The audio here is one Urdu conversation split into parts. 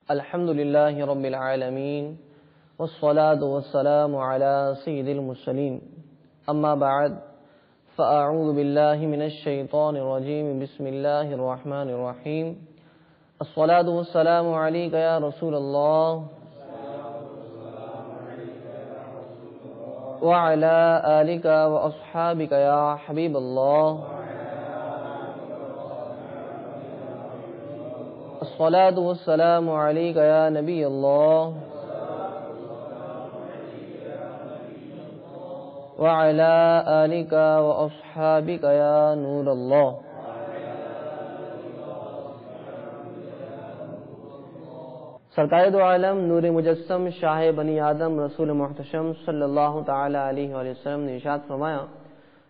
الحمد لله رب العالمين والصلاة والسلام على سيد المرسلين أما بعد فأعوذ بالله من الشيطان الرجيم بسم الله الرحمن الرحيم الصلاة والسلام عليك يا رسول الله وعلى آلك وأصحابك يا حبيب الله الصلاة والسلام عليك يا نبي الله وعلى آلك وأصحابك يا نور الله. سرکار دو عالم نور مجسم شاہ بنی آدم رسول محتشم صلی اللہ تعالی علیہ وآلہ وسلم نے ارشاد فرمایا،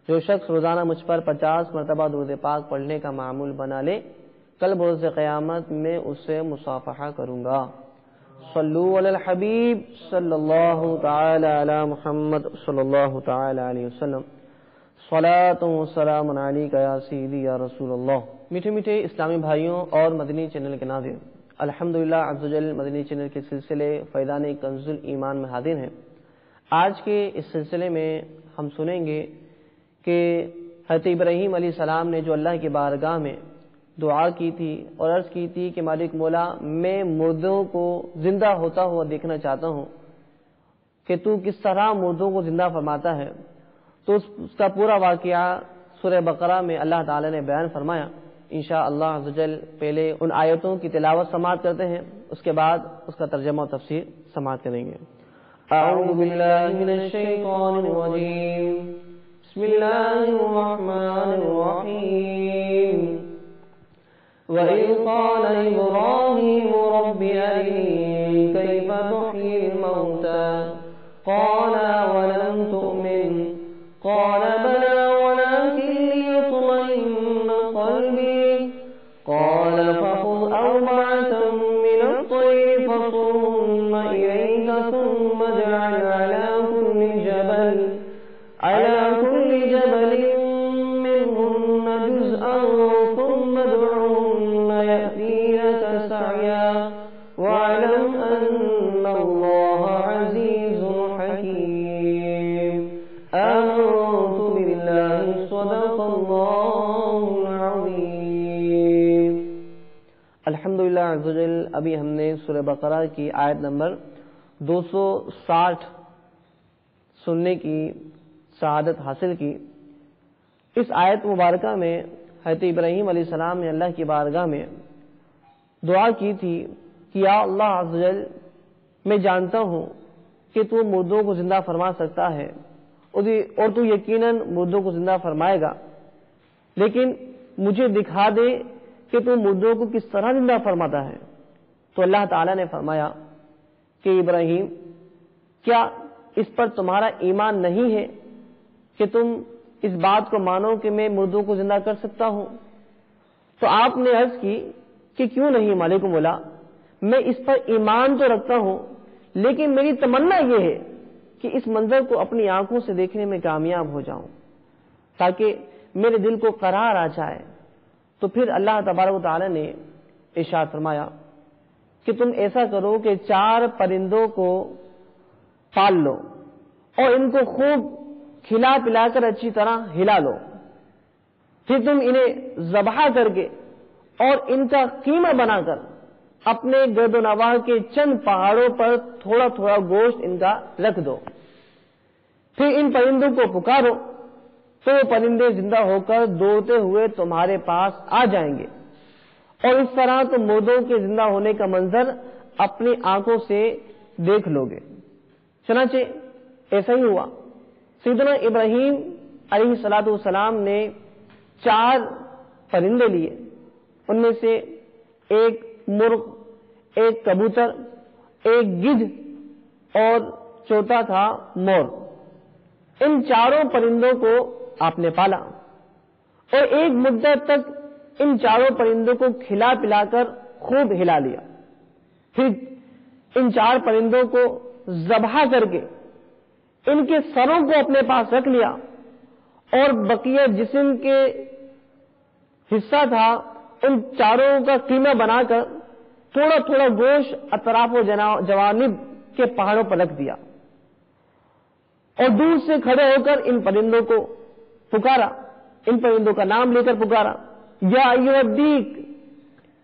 جو شخص روزانہ مجھ پر 50 مرتبہ درود پاک پڑھنے کا معمول بنا لے، کل بروز قیامت میں اس سے مصافحہ کروں گا. صلو علی الحبیب صلی اللہ تعالی علی محمد صلی اللہ تعالی علیہ وسلم. صلاۃ و سلام علیک یا سیدی یا رسول اللہ. میٹھے میٹھے اسلامی بھائیوں اور مدنی چینل کے ناظرین، الحمدللہ عز و جل مدنی چینل کے سلسلے فیضان کنز ایمان میں حاضر ہیں. آج کے اس سلسلے میں ہم سنیں گے کہ حضرت ابراہیم علیہ السلام نے جو اللہ کی بارگاہ میں دعا کی تھی اور عرض کی تھی کہ مالک مولا، میں مردوں کو زندہ ہوتا ہوا دیکھنا چاہتا ہوں کہ تو کس طرح مردوں کو زندہ فرماتا ہے، تو اس کا پورا واقعہ سورہ بقرہ میں اللہ تعالی نے بیان فرمایا. انشاءاللہ عز و جل پہلے ان آیتوں کی تلاوت سماعت کرتے ہیں، اس کے بعد اس کا ترجمہ و تفسیر سماعت کریں گے. اعوذ باللہ من الشیطان الرجیم، بسم اللہ الرحمن الرحیم. وَإِذْ قَالَ إِبْرَاهِيمُ رَبِّ أَرِنِي كَيْفَ تُحْيِي الْمَوْتَىٰ قَالَ وَلَمْ تُؤْمِنْ قَالَ بَلَىٰ وَلَٰكِن لِّيَطْمَئِنَّ قَلْبِي قَالَ فَخُذْ أَرْبَعَةً مِّنَ الطَّيْرِ فَصُرْهُنَّ إِلَيْكَ ثُمَّ اجْعَلْ عَلَىٰ كُلِّ جَبَلٍ مِّنْهُنَّ جُزْءًا ثُمَّ ادْعُهُنَّ يَأْتِينَكَ سَعْيًا وَاعْلَمْ أَنَّ اللَّهَ عَزِيزٌ حَكِيمٌ. آمنت بالله صدق الله العظيم. الحمدللہ عز و جل ابھی ہم نے سورہ بقرہ کی آیت نمبر 260 سننے کی سعادت حاصل کی. اس آیت مبارکہ میں حضرت ابراہیم علیہ السلام نے اللہ کی بارگاہ میں دعا کی تھی کہ یا اللہ عز و جل، میں جانتا ہوں کہ تو مردوں کو زندہ فرما سکتا ہے اور تو یقیناً مردوں کو زندہ فرمائے گا، لیکن مجھے دکھا دے کہ تو مردوں کو کس طرح زندہ فرماتا ہے. تو اللہ تعالیٰ نے فرمایا کہ ابراہیم، کیا اس پر تمہارا ایمان نہیں ہے کہ تم اس بات کو مانو کہ میں مردوں کو زندہ کر سکتا ہوں؟ تو آپ نے عرض کی کہ کیوں نہیں مالک مولا، میں اس پر ایمان تو رکھتا ہوں، لیکن میری تمنا یہ ہے کہ اس منظر کو اپنی آنکھوں سے دیکھنے میں کامیاب ہو جاؤں تاکہ میرے دل کو قرار آ جائے. تو پھر اللہ تبارک و تعالی نے ارشاد فرمایا کہ تم ایسا کرو کہ 4 پرندوں کو پال لو اور ان کو خوب کھلا پلا کر اچھی طرح ہلا لو، پھر تم انہیں ذبح کر کے اور ان کا قیمہ بنا کر اپنے گرد و نواح کے چند پہاڑوں پر تھوڑا تھوڑا گوشت ان کا رکھ دو. پھر ان پرندوں کو پکارو تو وہ پرندے زندہ ہو کر دوڑتے ہوئے تمہارے پاس آ جائیں گے، اور اس طرح تم مردوں کے زندہ ہونے کا منظر اپنی آنکھوں سے دیکھ لو گے. چنانچہ ایسا ہی ہوا. سیدنا ابراہیم علیہ الصلوۃ والسلام نے 4 پرندے لیے، ان میں سے ایک مرغ، ایک کبوتر، ایک گدھ اور چوتھا تھا مور. ان 4 پرندوں کو آپ نے پالا اور ایک مدت تک ان 4 پرندوں کو کھلا پلا کر خوب ہلا لیا. پھر ان 4 پرندوں کو ذبح کر کے ان کے سروں کو اپنے پاس رکھ لیا اور بقیہ جسم کے حصہ تھا ان 4 کا قیمہ بنا کر تھوڑا تھوڑا گوشت اطراف و جوانب کے پہاڑوں پر رکھ دیا اور دور سے کھڑے ہو کر ان پرندوں کو پکارا، ان پرندوں کا نام لے کر پکارا، یا ایھا الدیک،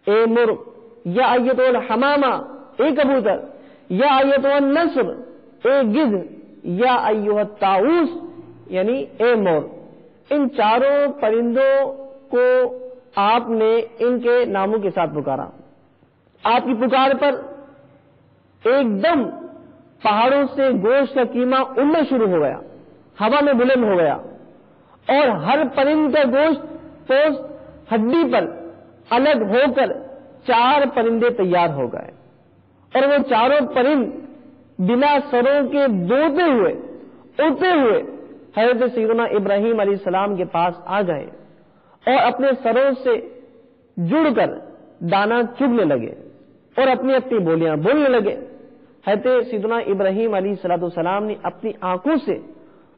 اے مرغ، یا ایھا الحمامہ، اے کبوتر، یا ایھا النسر، اے گدھ، یا ایھا الطاؤس، یعنی اے مور۔ ان چاروں پرندوں کو آپ نے ان کے ناموں کے ساتھ پکارا۔ آپ کی پکار پر ایک دم پہاڑوں سے گوشت کا کیما اڑنا شروع ہو گیا، ہوا میں بلند ہو گیا، اور ہر پرند کا گوشت پوست ہڈی پر الگ ہو کر 4 پرندے تیار ہو گئے، اور وہ چاروں پرند بلا سروں کے دوڑتے ہوئے اڑتے ہوئے حضرت سیدنا ابراہیم علیہ السلام کے پاس آ گئے اور اپنے سروں سے جڑ کر دانا چگنے لگے اور اپنی اپنی بولیاں بولنے لگے۔ حضرت سیدنا ابراہیم علیہ السلام نے اپنی آنکھوں سے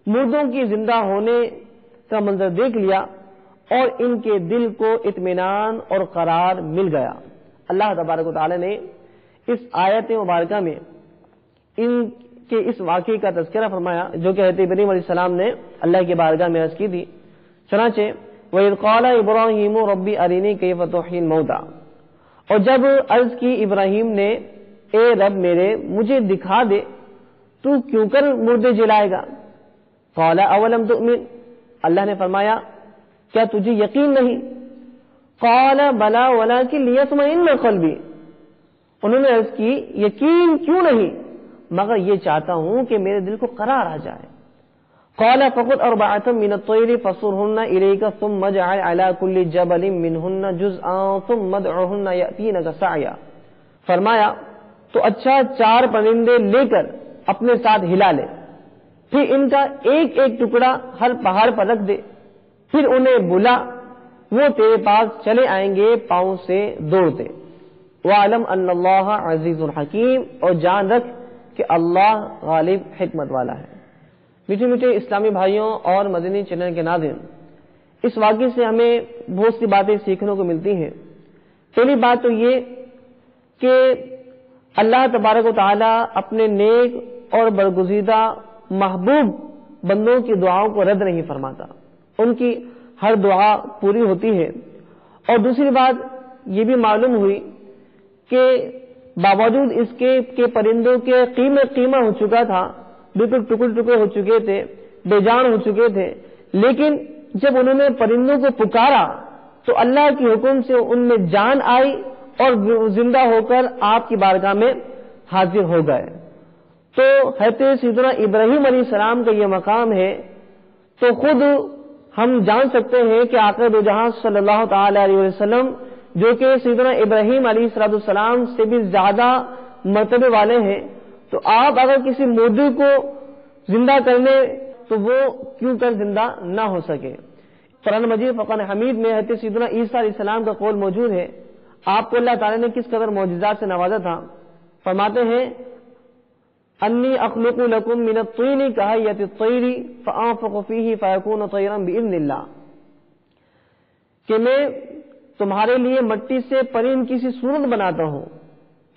مردوں کی زندہ ہونے کا منظر دیکھ لیا اور ان کے دل کو اطمینان اور قرار مل گیا۔ اللہ تبارک و تعالی نے اس آیت مبارکہ میں ان کے اس واقعے کا تذکرہ فرمایا جو کہ حضرت ابراہیم علیہ السلام نے اللہ کی بارگاہ میں عرض کی تھی۔ چنانچہ وَإِذْ قَالَ إِبْرَاهِيمُ رَبِّ أَرِنِي كَيْفَ تُحْيِي الْمَوْتَى، اور جب عرض کی ابراہیم نے، اے رب میرے مجھے دکھا دے تو کیوں کر مردے جلائے گا۔ قَالَ أَوَلَمْ تُؤْمِنْ، اللہ نے فرمایا کیا تجھے یقین نہیں؟ قَالَ بَلَىٰ وَلَٰكِن لِيَطْمَئِنَّ قَلْبِي، انہوں نے عرض کی یقین کیوں نہیں، مگر یہ چاہتا ہوں کہ میرے دل کو قرار آ جائے۔ قَالَ فَخُذْ أَرْبَعَةً مِّنَ الطَّيْرِ فَصُرْهُنَّ إِلَيْكَ ثُمَّ اجْعَلْ عَلَىٰ كُلِّ جَبَلٍ مِّنْهُنَّ جُزْءًا ثُمَّ ادْعُهُنَّ يَأْتِينَكَ سَعْيًا، فرمایا تو اچھا 4 پرندے لے کر اپنے ساتھ ہلا لے، پھر ان کا ایک ایک ٹکڑا ہر پہاڑ پر رکھ دے، پھر انہیں بلا، وہ تیرے پاس چلے آئیں گے پاؤں سے دوڑتے۔ وَاعْلَمْ أَنَّ اللَّهَ عَزِيزٌ حَكِيمٌ، اور جان رکھ کہ اللہ غالب حکمت والا ہے۔ میٹھے میٹھے اسلامی بھائیوں اور مدنی چینل کے ناظرین، اس واقعے سے ہمیں بہت سی باتیں سیکھنے کو ملتی ہیں۔ پہلی بات تو یہ کہ اللہ تبارک و تعالی اپنے نیک اور برگزیدہ محبوب بندوں کی دعاؤں کو رد نہیں فرماتا، ان کی ہر دعا پوری ہوتی ہے۔ اور دوسری بات یہ بھی معلوم ہوئی کہ باوجود اس کے کہ پرندوں کے قیمہ ہو چکا تھا، بالکل ٹکڑے ٹکڑے ہو چکے تھے، بے جان ہو چکے تھے، لیکن جب انہوں نے پرندوں کو پکارا تو اللہ کے حکم سے ان میں جان آئی اور زندہ ہو کر آپ کی بارگاہ میں حاضر ہو گئے۔ تو حضرت سیدنا ابراہیم علیہ السلام کا یہ مقام ہے، تو خود ہم جان سکتے ہیں کہ آقا دو جہاں صلی اللہ تعالی علیہ وسلم جو کہ سیدنا ابراہیم علیہ السلام سے بھی زیادہ مرتبے والے ہیں، تو آپ اگر کسی مردے کو زندہ کرنے تو وہ کیوں کر زندہ نہ ہو سکے۔ قرآن مجید فرقان حمید میں حضرت سیدنا عیسیٰ علیہ السلام کا قول موجود ہے، آپ کو اللہ تعالی نے کس قدر معجزات سے نوازا تھا۔ فرماتے ہیں انی اخلق لکم من الطین کہیۃ الطیر فانفخ فیہ فیکون طیرا باذن اللہ، کہ میں تمہارے لیے مٹی سے پرند کی سی صورت بناتا ہوں،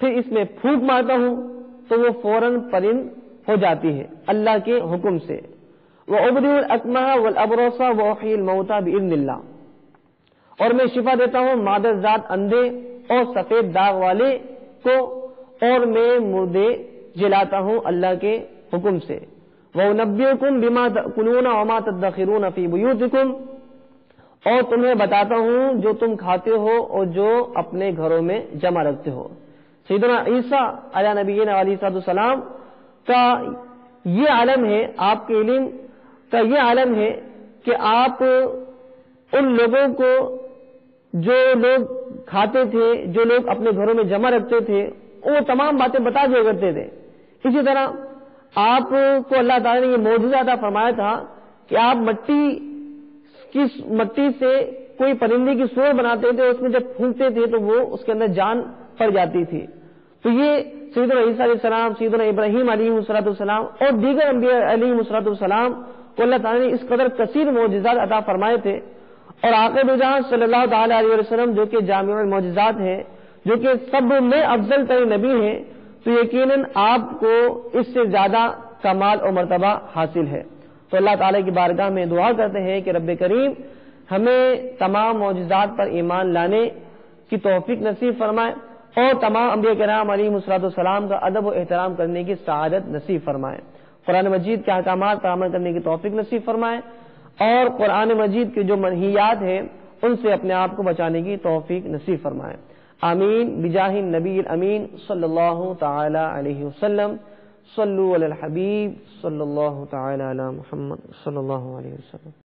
پھر اس میں پھونک مارتا ہوں تو وہ فوراً پرند ہو جاتی ہے اللہ کے حکم سے۔ وَأُبْرِئُ الْأَكْمَحَ وَالْأَبْرَصَ وَأُحْيِي الْمَوْتَى بِإِذْنِ اللَّهِ، اور میں شفا دیتا ہوں مادر ذات اندھے اور سفید داغ والے کو، اور میں مردے جلاتا ہوں اللہ کے حکم سے۔ وَأُنَبِّئُكُم بِمَا تَأْكُلُونَ وَمَا تَدَّخِرُونَ فِي بُيُوتِكُمْ، اور تمہیں بتاتا ہوں جو تم کھاتے ہو اور جو اپنے گھروں میں جمع رکھتے ہو۔ سیدنا عیسیٰ علیہ نبینا علیہ السلام کا یہ عالم ہے، آپ کے علم کا یہ عالم ہے کہ آپ ان لوگوں کو جو لوگ کھاتے تھے، جو لوگ اپنے گھروں میں جمع رکھتے تھے، وہ تمام باتیں بتا دیا کرتے تھے۔ اسی طرح آپ کو اللہ تعالیٰ نے یہ معجزہ عطا فرمایا تھا کہ آپ مٹی سے کوئی پرندے کی صورت بناتے تھے، اس میں جب پھونکتے تھے تو وہ اس کے اندر جان پڑ جاتی تھی۔ تو یہ سیدنا عیسیٰ علیہ السلام، سیدنا ابراہیم علیہ السلام اور دیگر انبیاء علیہ السلام کو اللہ تعالیٰ نے اس قدر کثیر معجزات عطا فرمائے تھے، اور آقا دو جہاں صلی اللہ تعالی علیہ وسلم جو کہ جامع المعجزات ہیں، جو کہ سب میں افضل ترین نبی ہیں، تو یقیناً آپ کو اس سے زیادہ کمال اور مرتبہ حاصل ہے۔ تو اللہ تعالیٰ کی بارگاہ میں دعا کرتے ہیں کہ رب کریم ہمیں تمام معجزات پر ایمان لانے کی توفیق نصیب فرمائے اور تمام انبیاء کرام علیہ السلام کا ادب و احترام کرنے کی سعادت نصیب فرمائے، قرآن مجید کے احکامات پر عمل کرنے کی توفیق نصیب فرمائے اور قرآن مجید کے جو منہیات ہیں ان سے اپنے آپ کو بچانے کی توفیق نصیب فرمائے۔ آمین بجاہ النبی الامین صلی اللہ تعالی علیہ وسلم۔ صلو علی الحبیب صلی اللہ تعالی علی محمد صلی اللہ علیہ وسلم۔